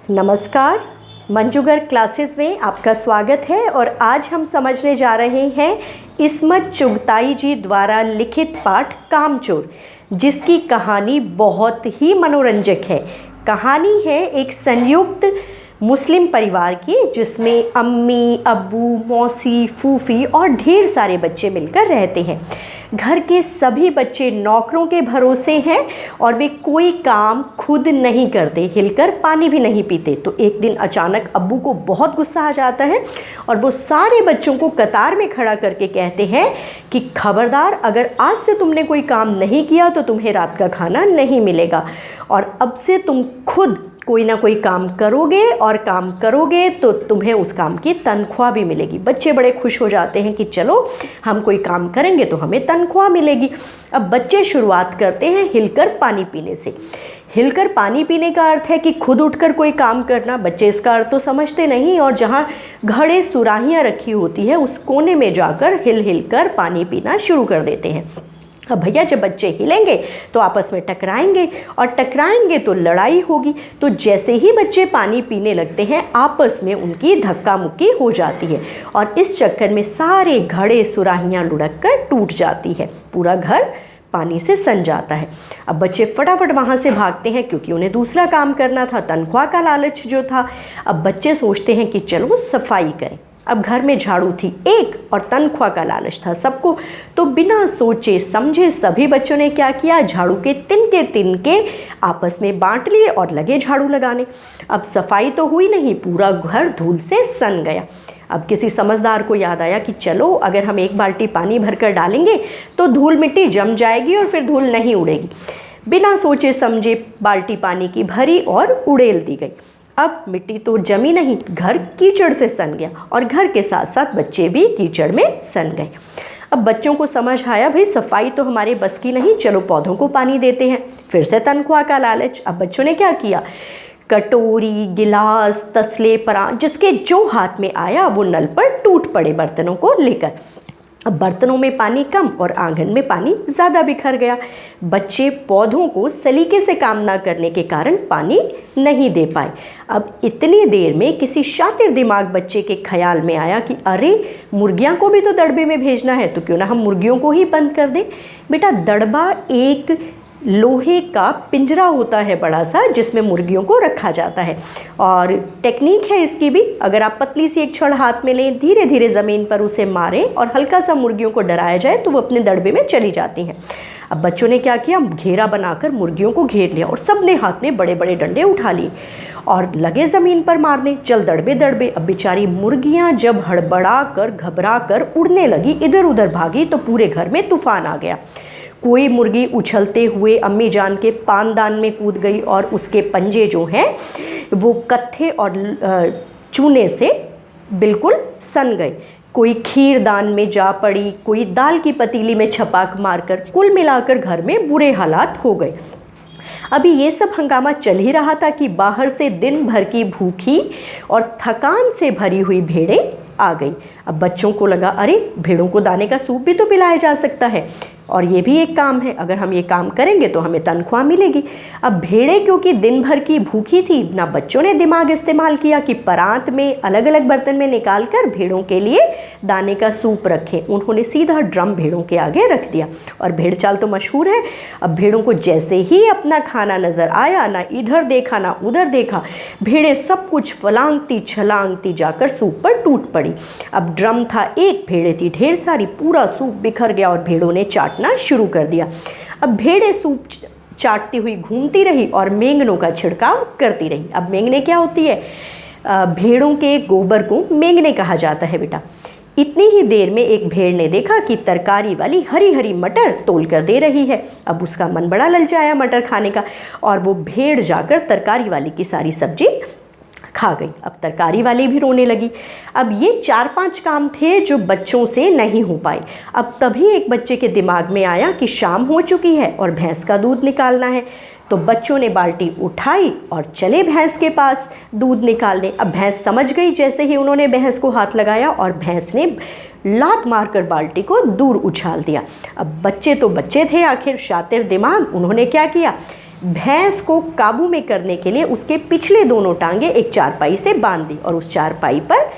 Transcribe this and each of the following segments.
नमस्कार, मंजूगर क्लासेस में आपका स्वागत है और आज हम समझने जा रहे हैं इस्मत चुगताई जी द्वारा लिखित पाठ कामचोर, जिसकी कहानी बहुत ही मनोरंजक है। कहानी है एक संयुक्त मुस्लिम परिवार की, जिसमें अम्मी, अब्बू, मौसी, फूफी और ढेर सारे बच्चे मिलकर रहते हैं। घर के सभी बच्चे नौकरों के भरोसे हैं और वे कोई काम खुद नहीं करते, हिलकर पानी भी नहीं पीते। तो एक दिन अचानक अब्बू को बहुत गुस्सा आ जाता है और वो सारे बच्चों को कतार में खड़ा करके कहते हैं कि खबरदार, अगर आज से तुमने कोई काम नहीं किया तो तुम्हें रात का खाना नहीं मिलेगा और अब से तुम खुद कोई ना कोई काम करोगे और काम करोगे तो तुम्हें उस काम की तनख्वाह भी मिलेगी। बच्चे बड़े खुश हो जाते हैं कि चलो हम कोई काम करेंगे तो हमें तनख्वाह मिलेगी। अब बच्चे शुरुआत करते हैं हिलकर पानी पीने से। हिलकर पानी पीने का अर्थ है कि खुद उठकर कोई काम करना। बच्चे इसका अर्थ तो समझते नहीं और जहाँ घड़े सुराहियाँ रखी होती है उस कोने में जाकर हिल हिल कर पानी पीना शुरू कर देते हैं। अब भैया, जब बच्चे हिलेंगे तो आपस में टकराएंगे और टकराएंगे तो लड़ाई होगी। तो जैसे ही बच्चे पानी पीने लगते हैं आपस में उनकी धक्का मुक्की हो जाती है और इस चक्कर में सारे घड़े सुराहियाँ लुढ़क कर टूट जाती है। पूरा घर पानी से सन जाता है। अब बच्चे फटाफट वहाँ से भागते हैं क्योंकि उन्हें दूसरा काम करना था, तनख्वाह का लालच जो था। अब बच्चे सोचते हैं कि चलो सफाई करें। अब घर में झाड़ू थी एक और तनख्वाह का लालच था सबको, तो बिना सोचे समझे सभी बच्चों ने क्या किया, झाड़ू के तिनके आपस में बांट लिए और लगे झाड़ू लगाने। अब सफाई तो हुई नहीं, पूरा घर धूल से सन गया। अब किसी समझदार को याद आया कि चलो, अगर हम एक बाल्टी पानी भरकर डालेंगे तो धूल मिट्टी जम जाएगी और फिर धूल नहीं उड़ेगी। बिना सोचे समझे बाल्टी पानी की भरी और उड़ेल दी गई। अब मिट्टी तो जमी नहीं, घर कीचड़ से सन गया और घर के साथ साथ बच्चे भी कीचड़ में सन गए। अब बच्चों को समझ आया, भाई सफाई तो हमारे बस की नहीं, चलो पौधों को पानी देते हैं। फिर से तनख्वाह का लालच। अब बच्चों ने क्या किया, कटोरी, गिलास, तसले, परात, जिसके जो हाथ में आया वो नल पर टूट पड़े बर्तनों को लेकर। अब बर्तनों में पानी कम और आंगन में पानी ज़्यादा बिखर गया। बच्चे पौधों को सलीके से काम ना करने के कारण पानी नहीं दे पाए। अब इतनी देर में किसी शातिर दिमाग बच्चे के ख्याल में आया कि अरे, मुर्गियां को भी तो दड़बे में भेजना है, तो क्यों ना हम मुर्गियों को ही बंद कर दें। बेटा, दड़बा एक लोहे का पिंजरा होता है बड़ा सा, जिसमें मुर्गियों को रखा जाता है और टेक्निक है इसकी भी। अगर आप पतली सी एक छड़ हाथ में लें, धीरे धीरे ज़मीन पर उसे मारें और हल्का सा मुर्गियों को डराया जाए तो वो अपने दड़बे में चली जाती हैं। अब बच्चों ने क्या किया, घेरा बनाकर मुर्गियों को घेर लिया और सब ने हाथ में बड़े बड़े डंडे उठा लिए और लगे ज़मीन पर मारने। चल दड़बे दड़बे। अब बेचारी मुर्गियाँ जब हड़बड़ा कर घबरा कर उड़ने लगी, इधर उधर भागी तो पूरे घर में तूफान आ गया। कोई मुर्गी उछलते हुए अम्मी जान के पानदान में कूद गई और उसके पंजे जो हैं वो कत्थे और चूने से बिल्कुल सन गए। कोई खीर दान में जा पड़ी, कोई दाल की पतीली में छपाक मारकर, कुल मिलाकर घर में बुरे हालात हो गए। अभी ये सब हंगामा चल ही रहा था कि बाहर से दिन भर की भूखी और थकान से भरी हुई भेड़ें आ गई। अब बच्चों को लगा, अरे भेड़ों को दाने का सूप भी तो पिलाया जा सकता है और ये भी एक काम है, अगर हम ये काम करेंगे तो हमें तनख्वाह मिलेगी। अब भेड़ें क्योंकि दिन भर की भूखी थी, ना बच्चों ने दिमाग इस्तेमाल किया कि परात में अलग अलग बर्तन में निकाल कर भेड़ों के लिए दाने का सूप रखें। उन्होंने सीधा ड्रम भेड़ों के आगे रख दिया और भेड़ चाल तो मशहूर है। अब भेड़ों को जैसे ही अपना खाना नज़र आया, ना इधर देखा ना उधर देखा, भेड़ें सब कुछ फलांगती छलांगती जाकर सूप पर टूट पड़ी। अब ड्रम था एक, भेड़ें थी ढेर सारी, पूरा सूप बिखर गया और भेड़ों ने चाटना शुरू कर दिया। अब भेड़ें सूप चाटती हुई घूमती रही और मेंगनों का छिड़काव करती रही। अब मेंगने क्या होती है, भेड़ों के गोबर को मेंगने कहा जाता है बेटा। इतनी ही देर में एक भेड़ ने देखा कि तरकारी वाली हरी हरी मटर तोल कर दे रही है। अब उसका मन बड़ा ललचाया मटर खाने का और वो भेड़ जाकर तरकारी वाली की सारी सब्जी खा गई। अब तरकारी वाली भी रोने लगी। अब ये 4-5 काम थे जो बच्चों से नहीं हो पाए। अब तभी एक बच्चे के दिमाग में आया कि शाम हो चुकी है और भैंस का दूध निकालना है। तो बच्चों ने बाल्टी उठाई और चले भैंस के पास दूध निकालने। अब भैंस समझ गई जैसे ही उन्होंने भैंस को हाथ लगाया और भैंस ने लात मारकर बाल्टी को दूर उछाल दिया। अब बच्चे तो बच्चे थे आखिर, शातिर दिमाग, उन्होंने क्या किया, भैंस को काबू में करने के लिए उसके पिछले दोनों टांगे एक चारपाई से बांध दी और उस चारपाई पर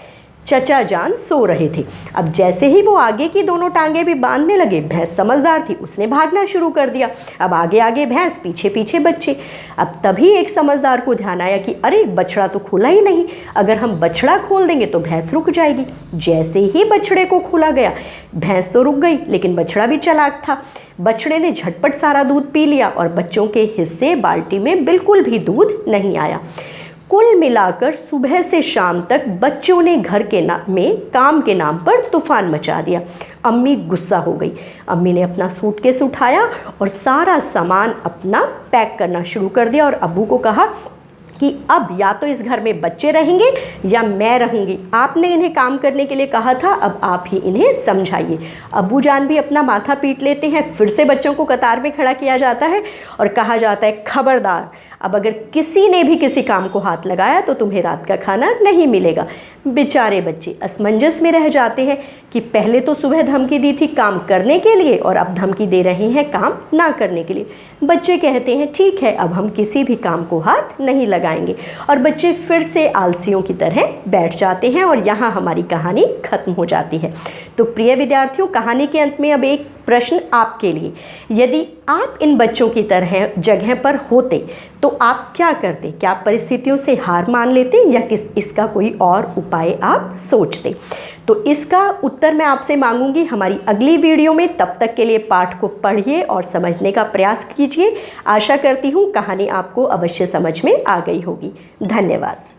चचा जान सो रहे थे। अब जैसे ही वो आगे की दोनों टांगे भी बांधने लगे, भैंस समझदार थी, उसने भागना शुरू कर दिया। अब आगे आगे भैंस, पीछे पीछे बच्चे। अब तभी एक समझदार को ध्यान आया कि अरे बछड़ा तो खुला ही नहीं, अगर हम बछड़ा खोल देंगे तो भैंस रुक जाएगी। जैसे ही बछड़े को खोला गया, भैंस तो रुक गई, लेकिन बछड़ा भी चालाक था। बछड़े ने झटपट सारा दूध पी लिया और बच्चों के हिस्से बाल्टी में बिल्कुल भी दूध नहीं आया। कुल मिलाकर सुबह से शाम तक बच्चों ने घर के में काम के नाम पर तूफान मचा दिया। अम्मी गुस्सा हो गई। अम्मी ने अपना सूटकेस उठाया और सारा सामान अपना पैक करना शुरू कर दिया और अब्बू को कहा कि अब या तो इस घर में बच्चे रहेंगे या मैं रहूँगी। आपने इन्हें काम करने के लिए कहा था, अब आप ही इन्हें समझाइए। अब्बू जान भी अपना माथा पीट लेते हैं। फिर से बच्चों को कतार में खड़ा किया जाता है और कहा जाता है, खबरदार, अब अगर किसी ने भी किसी काम को हाथ लगाया तो तुम्हें रात का खाना नहीं मिलेगा। बेचारे बच्चे असमंजस में रह जाते हैं कि पहले तो सुबह धमकी दी थी काम करने के लिए और अब धमकी दे रहे हैं काम ना करने के लिए। बच्चे कहते हैं ठीक है, अब हम किसी भी काम को हाथ नहीं लगाएंगे और बच्चे फिर से आलसियों की तरह बैठ जाते हैं और यहाँ हमारी कहानी खत्म हो जाती है। तो प्रिय विद्यार्थियों, कहानी के अंत में अब एक प्रश्न आपके लिए। यदि आप इन बच्चों की तरह जगह पर होते तो आप क्या करते? क्या परिस्थितियों से हार मान लेते या इसका कोई और उपाय आप सोचते? तो इसका उत्तर मैं आपसे मांगूंगी हमारी अगली वीडियो में। तब तक के लिए पाठ को पढ़िए और समझने का प्रयास कीजिए। आशा करती हूँ कहानी आपको अवश्य समझ में आ गई होगी। धन्यवाद।